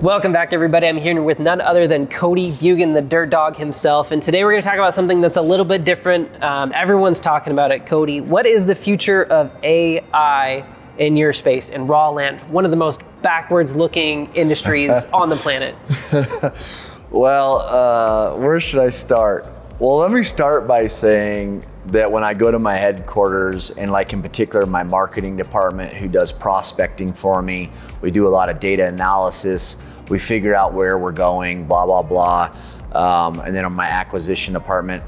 Welcome back, everybody. I'm here with none other than Cody Bugan, the dirt dog himself. And today we're going to talk about something that's a little bit different. Everyone's talking about it. Cody, what is the future of AI in your space, in raw land? One of the most backwards looking industries on the planet. Well, where should I start? Well, let me start by saying that when I go to my headquarters, and like in particular my marketing department who does prospecting for me, we do a lot of data analysis, we figure out where we're going, blah, blah, blah. And then on my acquisition department,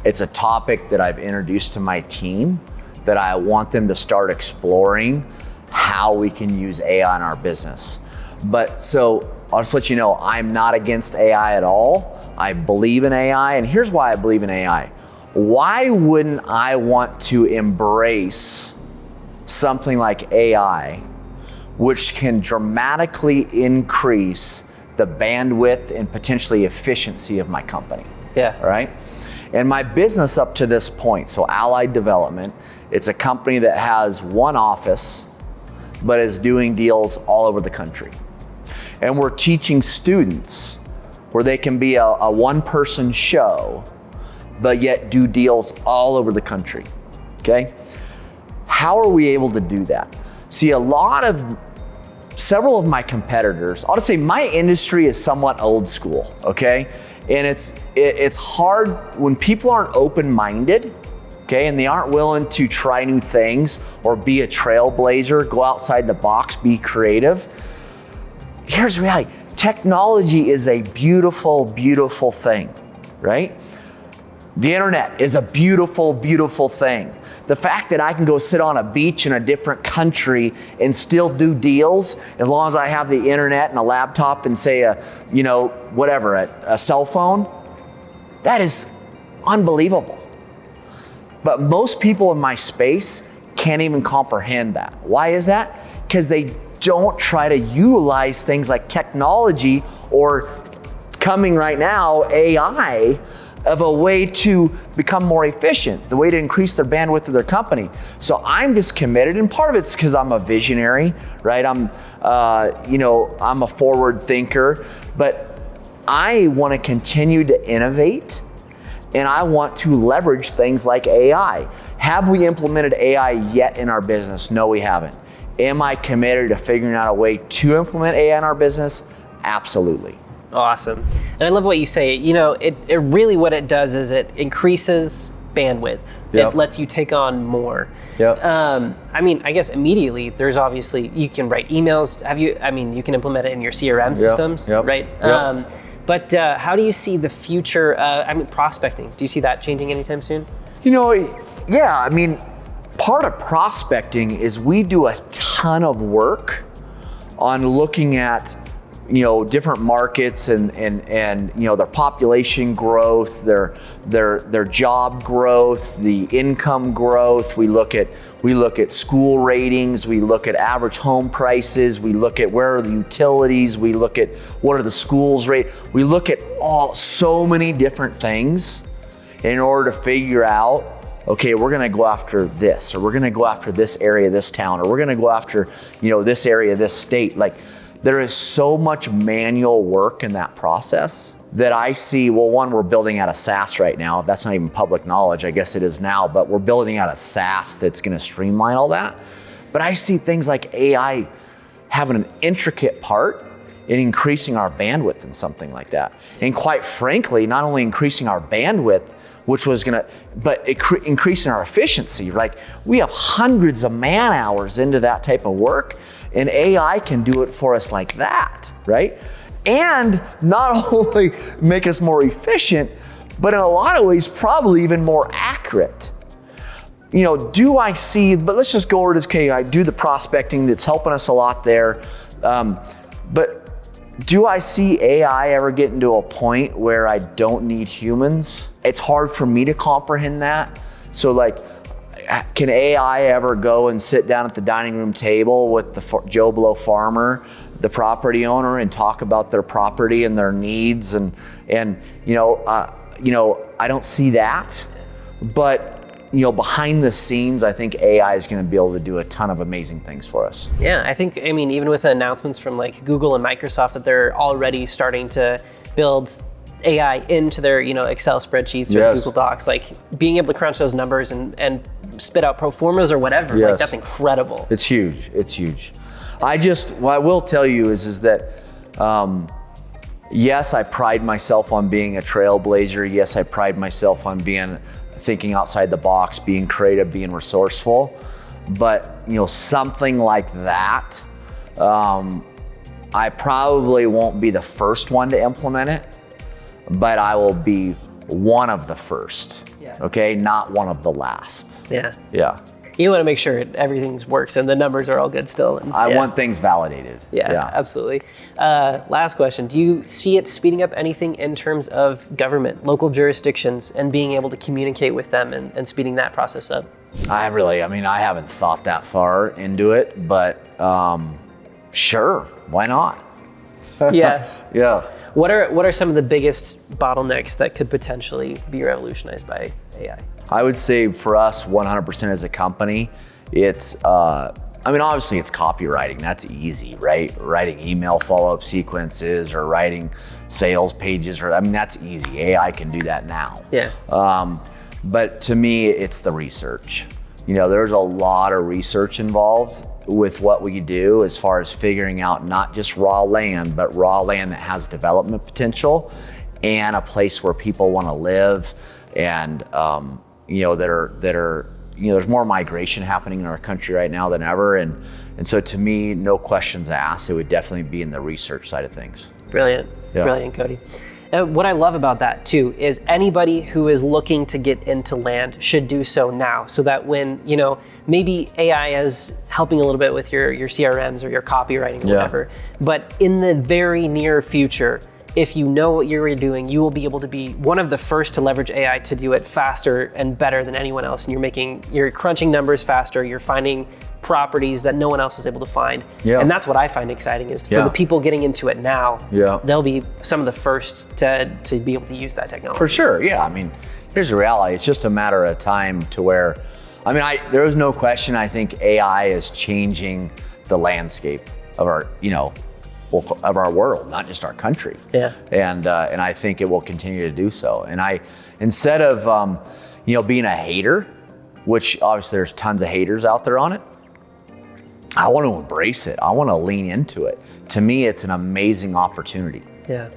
it's a topic that I've introduced to my team that I want them to start exploring how we can use AI in our business. But so I'll just let you know, I'm not against AI at all. I believe in AI, and here's why I believe in AI. Why wouldn't I want to embrace something like AI, which can dramatically increase the bandwidth and potentially efficiency of my company? Yeah. Right? And my business up to this point, so Allied Development, it's a company that has one office, but is doing deals all over the country. And we're teaching students where they can be a one-person show, but yet do deals all over the country, okay? How are we able to do that? See, several of my competitors, I'll just say my industry is somewhat old school, okay? And it's hard when people aren't open-minded, okay, and they aren't willing to try new things or be a trailblazer, go outside the box, be creative. Here's the reality. Technology is a beautiful, beautiful thing, right? The internet is a beautiful, beautiful thing. The fact that I can go sit on a beach in a different country and still do deals, as long as I have the internet and a laptop and say a cell phone, that is unbelievable. But most people in my space can't even comprehend that. Why is that? Because they don't try to utilize things like technology or coming right now, AI, of a way to become more efficient, the way to increase their bandwidth of their company. So I'm just committed, and part of it's because I'm a visionary, right? I'm a forward thinker, but I want to continue to innovate, and I want to leverage things like AI. Have we implemented AI yet in our business? No, we haven't. Am I committed to figuring out a way to implement AI in our business? Absolutely. Awesome. And I love what you say. You know, it really what it does is it increases bandwidth. Yep. It lets you take on more. Yep. I guess immediately there's obviously, you can write emails. You can implement it in your CRM systems, yep. right? Yep. But how do you see the future, prospecting? Do you see that changing anytime soon? Part of prospecting is we do a ton of work on looking at, different markets and their population growth, their job growth, the income growth. We look at school ratings, we look at average home prices, we look at where are the utilities, we look at what are the schools rate. We look at so many different things in order to figure out, okay, we're gonna go after this, or we're gonna go after this area, this town, or we're gonna go after, this area, this state. Like, there is so much manual work in that process that I see. Well, one, we're building out a SaaS right now. That's not even public knowledge. I guess it is now, but we're building out a SaaS that's gonna streamline all that. But I see things like AI having an intricate part in increasing our bandwidth in something like that. And quite frankly, not only increasing our bandwidth, but increasing our efficiency. Like, we have hundreds of man hours into that type of work, and AI can do it for us like that, right? And not only make us more efficient, but in a lot of ways, probably even more accurate. But let's just go over this, okay, I do the prospecting, that's helping us a lot there. But do I see AI ever getting to a point where I don't need humans? It's hard for me to comprehend that. So can AI ever go and sit down at the dining room table with the Joe Blow farmer, the property owner, and talk about their property and their needs? I don't see that. But behind the scenes, I think AI is going to be able to do a ton of amazing things for us. Yeah, I mean, even with the announcements from like Google and Microsoft that they're already starting to build AI into their, Excel spreadsheets or Google Docs, like being able to crunch those numbers and spit out pro formas or whatever, like that's incredible. It's huge. It's huge. What I will tell you is that, yes, I pride myself on being a trailblazer. Yes, I pride myself on thinking outside the box, being creative, being resourceful. But, something like that, I probably won't be the first one to implement it, but I will be one of the first. Yeah. Okay, not one of the last. Yeah. Yeah. You want to make sure everything works and the numbers are all good still. And, I want things validated. Yeah, absolutely. Last question. Do you see it speeding up anything in terms of government, local jurisdictions, and being able to communicate with them and speeding that process up? I haven't thought that far into it, but sure, why not? Yeah. Yeah. What are some of the biggest bottlenecks that could potentially be revolutionized by AI? I would say for us, 100% as a company, it's, obviously it's copywriting. That's easy, right? Writing email follow-up sequences or writing sales pages, that's easy. AI can do that now. Yeah. But to me, it's the research. There's a lot of research involved with what we do as far as figuring out not just raw land, but raw land that has development potential and a place where people want to live and, there's more migration happening in our country right now than ever. And so to me, no questions asked, it would definitely be in the research side of things. Brilliant. Yeah. Brilliant, Cody. And what I love about that too is anybody who is looking to get into land should do so now, so that when, maybe AI is helping a little bit with your CRMs or your copywriting or whatever, but in the very near future, if you know what you're doing, you will be able to be one of the first to leverage AI to do it faster and better than anyone else. And you're crunching numbers faster, you're finding properties that no one else is able to find. Yeah. And that's what I find exciting is for the people getting into it now, they'll be some of the first to be able to use that technology. For sure, yeah. Here's the reality. It's just a matter of time to where, there is no question, I think AI is changing the landscape of our, of our world, not just our country. Yeah. And I think it will continue to do so. And instead of, being a hater, which obviously there's tons of haters out there on it, I want to embrace it. I want to lean into it. To me, it's an amazing opportunity. Yeah,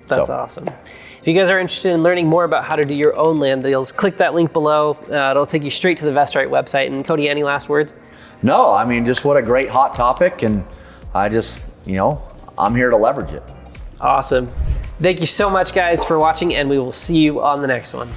that's awesome. If you guys are interested in learning more about how to do your own land deals, click that link below. It'll take you straight to the Vestrite website. And Cody, any last words? No, just what a great hot topic. And I just, I'm here to leverage it. Awesome. Thank you so much, guys, for watching, and we will see you on the next one.